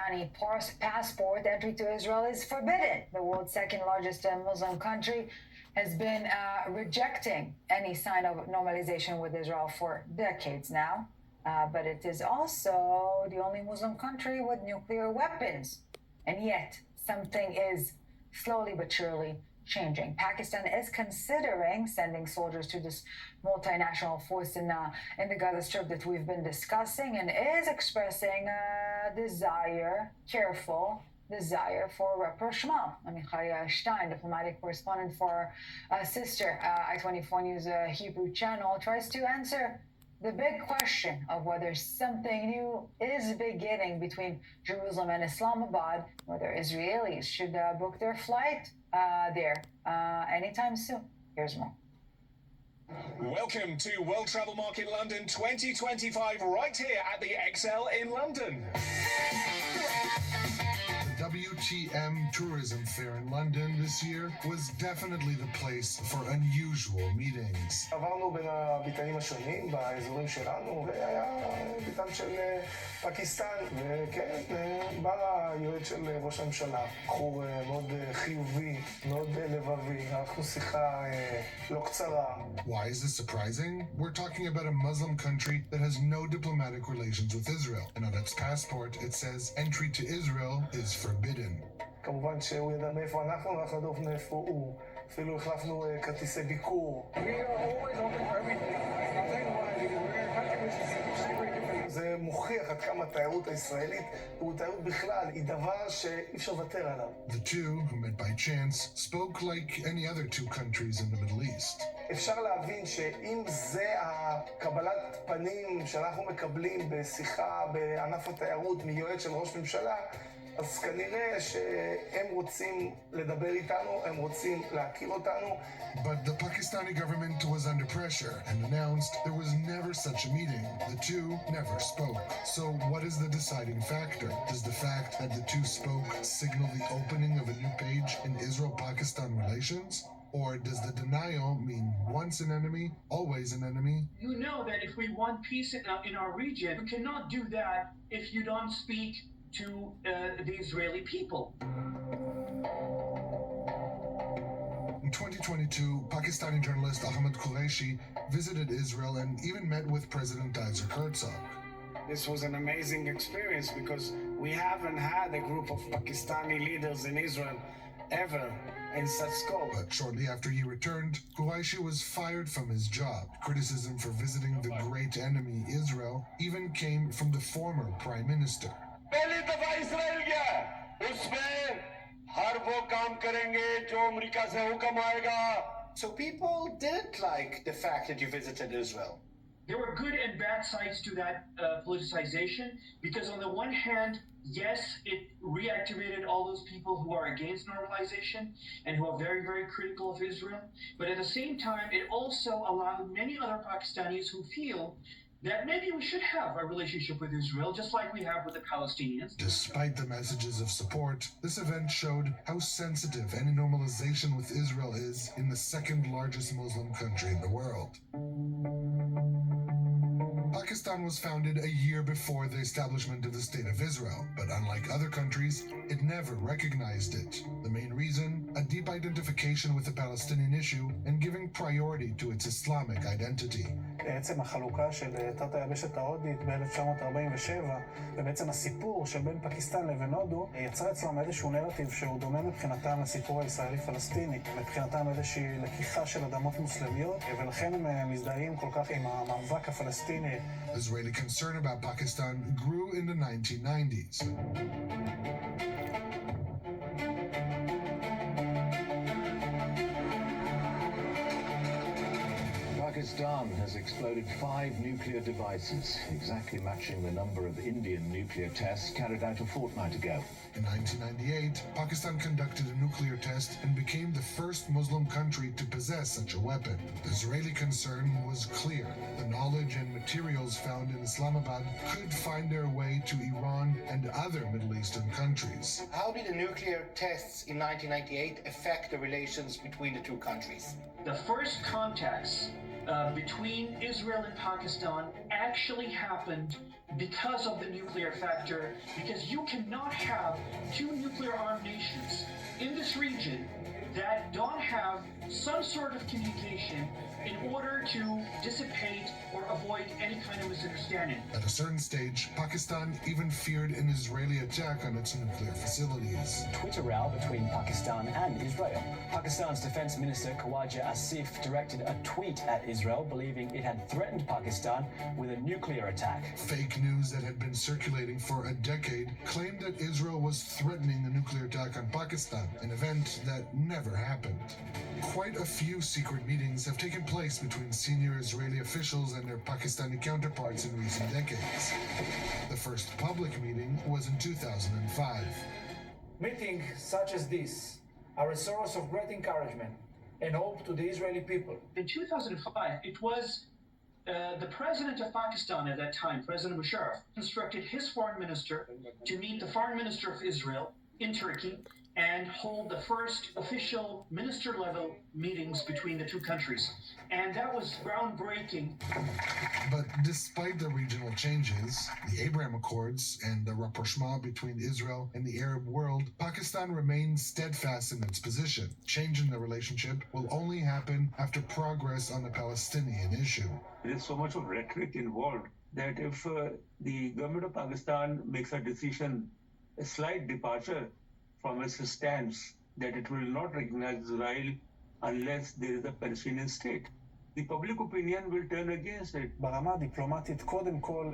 Pakistani passport, entry to Israel is forbidden. The world's second largest Muslim country has been rejecting any sign of normalization with Israel for decades now. But it is also the only Muslim country with nuclear weapons. And yet, something is slowly but surely changing. Pakistan is considering sending soldiers to this multinational force in the Gaza Strip that we've been discussing, and is expressing a careful desire for rapprochement. Amichai Stein, diplomatic correspondent for our sister I-24 News Hebrew channel, tries to answer the big question of whether something new is beginning between Jerusalem and Islamabad, whether Israelis should book their flight there anytime soon. Here's more. Welcome to World Travel Market London 2025, right here at the XL in London. WTM Tourism Fair in London this year was definitely the place for unusual meetings. עברנו בין הביתנים השונים באזורים שלנו, והיה ביתן של פקיסטן, וכן, בא היועץ של ראש הממשלה, בחור מאוד חיובי, מאוד לבבי, ערכנו שיחה לא קצרה. Why is this surprising? We're talking about a Muslim country that has no diplomatic relations with Israel, and on its passport it says entry to Israel is forbidden. כמובן שהוא ידע מאיפה אנחנו, אנחנו ידענו מאיפה הוא. אפילו החלפנו כרטיסי ביקור. זה מוכיח עד כמה התיירות הישראלית ותיירות בכלל היא דבר שאי אפשר לוותר עליו. The two, who met by chance, spoke like any other two countries in the Middle East. אפשר להבין שאם זה הקבלת פנים שאנחנו מקבלים בשיחה בענף התיירות מיועץ של ראש ממשלה, אז כנראה שהם רוצים לדבר איתנו, הם רוצים להכיר אותנו. But the Pakistani government was under pressure and announced there was never such a meeting. The two never spoke. So what is the deciding factor? Does the fact that the two spoke signal the opening of a new page in Israel-Pakistan relations? Or does the denial mean once an enemy, always an enemy? You know that if we want peace in our region, you cannot do that if you don't speak to the Israeli people. In 2022, Pakistani journalist Ahmed Qureshi visited Israel and even met with President Isaac Herzog. This was an amazing experience because we haven't had a group of Pakistani leaders in Israel ever in such scope. But shortly after he returned, Qureshi was fired from his job. Criticism for visiting the great enemy Israel even came from the former prime minister. पहली दफा इस्राएल गया उसमें हर वो काम करेंगे जो America से हुक्म आएगा. So people didn't like the fact that you visited Israel. There were good and bad sides to that politicization, because on the one hand, yes, it reactivated all those people who are against normalization and who are very, very critical of Israel. But at the same time, it also allowed many other Pakistanis who feel that maybe we should have a relationship with Israel, just like we have with the Palestinians. Despite the messages of support, this event showed how sensitive any normalization with Israel is in the second largest Muslim country in the world. Pakistan was founded a year before the establishment of the State of Israel, but unlike other countries, it never recognized it. The main reason, a deep identification with the Palestinian issue and giving priority to its Islamic identity. בעצם החלוקה של תת היבשת ההודית ב-1947, ובעצם הסיפור שבין פקיסטן לבין הודו, יצר אצלם איזשהו נרטיב שהוא דומה מבחינתם לסיפור הישראלי-פלסטיני, מבחינתם איזושהי לקיחה של אדמות מוסלמיות, ולכן הם מזדהים כל כך עם המאבק הפלסטיני. Israeli concern about Pakistan grew in the 1990s. Pakistan has exploded 5 nuclear devices, exactly matching the number of Indian nuclear tests carried out a fortnight ago. In 1998, Pakistan conducted a nuclear test and became the first Muslim country to possess such a weapon. The Israeli concern was clear. The knowledge and materials found in Islamabad could find their way to Iran and other Middle Eastern countries. How did the nuclear tests in 1998 affect the relations between the two countries? The first contacts between Israel and Pakistan actually happened because of the nuclear factor, because you cannot have two nuclear-armed nations in this region that don't have some sort of communication in order to dissipate or avoid any kind of misunderstanding. At a certain stage, Pakistan even feared an Israeli attack on its nuclear facilities. Twitter row between Pakistan and Israel. Pakistan's Defense Minister Khawaja Asif directed a tweet at Israel, believing it had threatened Pakistan with a nuclear attack. Fake news that had been circulating for a decade claimed that Israel was threatening a nuclear attack on Pakistan, an event that never happened. Quite a few secret meetings have taken place between senior Israeli officials and their Pakistani counterparts in recent decades. The first public meeting was in 2005. Meetings such as this are a source of great encouragement and hope to the Israeli people. In 2005, it was the president of Pakistan at that time, President Musharraf, instructed his foreign minister to meet the foreign minister of Israel in Turkey and hold the first official minister-level meetings between the two countries. And that was groundbreaking. But despite the regional changes, the Abraham Accords, and the rapprochement between Israel and the Arab world, Pakistan remains steadfast in its position. Change in the relationship will only happen after progress on the Palestinian issue. There is so much of rhetoric involved that if the government of Pakistan makes a decision, a slight departure from its stance that it will not recognize Israel unless there is a Palestinian state, the public opinion will turn against it. ברמה הדיפלומטית, קודם כל,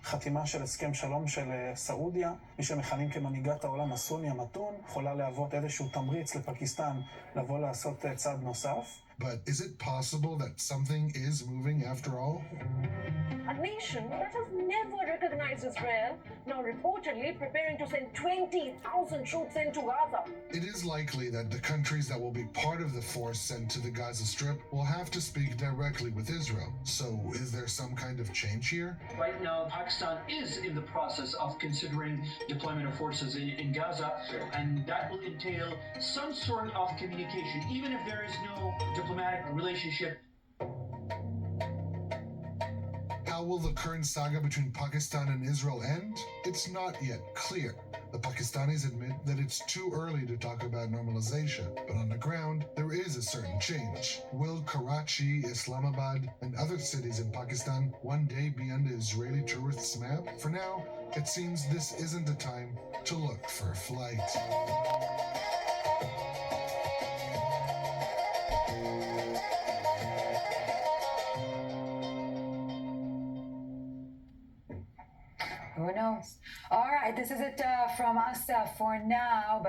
חתימה של הסכם שלום של סעודיה, מי שמכנים כמנהיגת העולם הסוני המתון, יכולה להוות איזשהו תמריץ לפקיסטן לבוא לעשות צעד נוסף. But is it possible that something is moving after all? A nation that has never recognized Israel, now reportedly preparing to send 20,000 troops into Gaza. It is likely that the countries that will be part of the force sent to the Gaza Strip will have to speak directly with Israel. So is there some kind of change here? Right now, Pakistan is in the process of considering deployment of forces in Gaza, and that will entail some sort of communication, even if there is no diplomatic relationship. How will the current saga between Pakistan and Israel end? It's not yet clear. The Pakistanis admit that it's too early to talk about normalization, but on the ground, there is a certain change. Will Karachi, Islamabad, and other cities in Pakistan one day be on the Israeli tourists' map? For now, it seems this isn't the time to look for a flight. Who knows? All right, this is it from us for now.